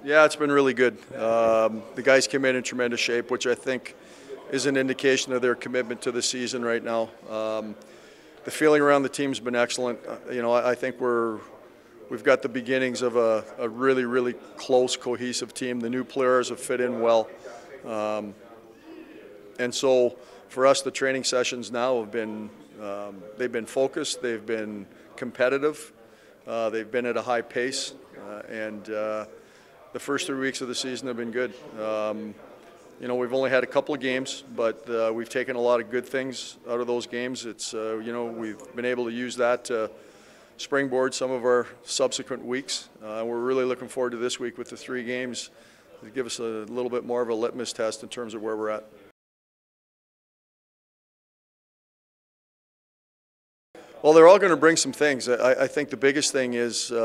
Yeah, it's been really good. The guys came in tremendous shape, which I think is an indication of their commitment to the season right now. The feeling around the team's been excellent. I think we've got the beginnings of a really, really close, cohesive team. The new players have fit in well. And so for us, the training sessions now have been, they've been focused, they've been competitive, they've been at a high pace, and the first 3 weeks of the season have been good. We've only had a couple of games, but we've taken a lot of good things out of those games. It's, we've been able to use that to springboard some of our subsequent weeks. We're really looking forward to this week with the 3 games to give us a little bit more of a litmus test in terms of where we're at. Well, they're all going to bring some things. I think the biggest thing is, we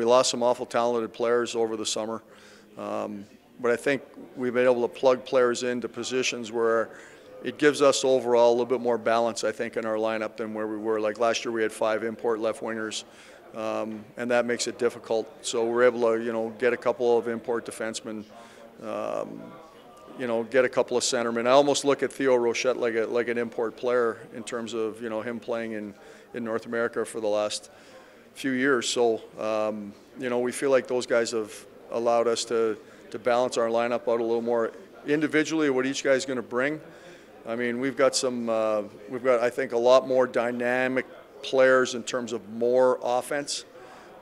lost some awful talented players over the summer. But I think we've been able to plug players into positions where it gives us overall a little bit more balance, I think, in our lineup than where we were. Like last year we had 5 import left wingers, and that makes it difficult. So we're able to, get a couple of import defensemen, get a couple of centermen. I almost look at Theo Rochette like an import player in terms of, him playing in North America for the last few years. So, we feel like those guys have allowed us to balance our lineup out a little more individually, what each guy's going to bring. I mean, we've got, I think, a lot more dynamic players in terms of more offense.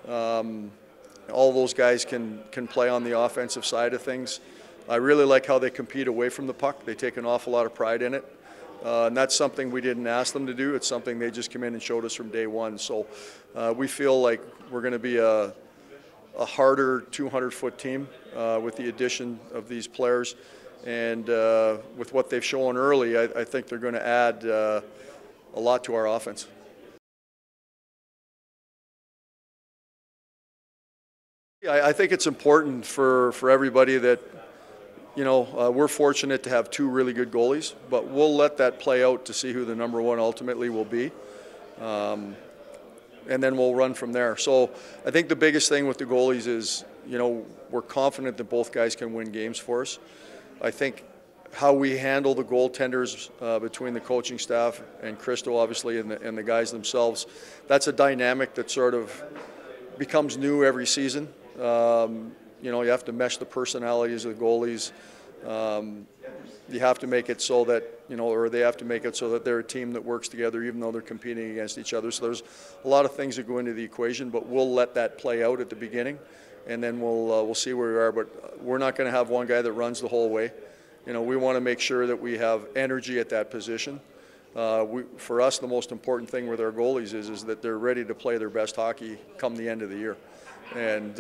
All those guys can play on the offensive side of things. I really like how they compete away from the puck. They take an awful lot of pride in it. And that's something we didn't ask them to do. It's something they just come in and showed us from day one. So we feel like we're going to be a harder 200-foot team with the addition of these players. And with what they've shown early, I think they're going to add a lot to our offense. I think it's important for everybody that, we're fortunate to have 2 really good goalies, but we'll let that play out to see who the number 1 ultimately will be. And then we'll run from there. So I think the biggest thing with the goalies is, we're confident that both guys can win games for us. I think how we handle the goaltenders between the coaching staff and Christo, obviously, and the guys themselves, that's a dynamic that sort of becomes new every season. You have to mesh the personalities of the goalies. You have to make it so that, or they have to make it so that they're a team that works together even though they're competing against each other. So there's a lot of things that go into the equation, but we'll let that play out at the beginning, and then we'll see where we are. But we're not going to have one guy that runs the whole way. We want to make sure that we have energy at that position. For us, the most important thing with our goalies is that they're ready to play their best hockey come the end of the year. And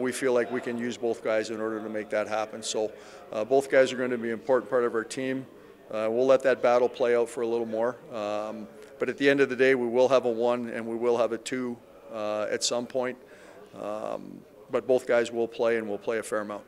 we feel like we can use both guys in order to make that happen. So both guys are going to be an important part of our team. We'll let that battle play out for a little more. But at the end of the day, we will have a 1 and we will have a 2 at some point. But both guys will play, and will play a fair amount.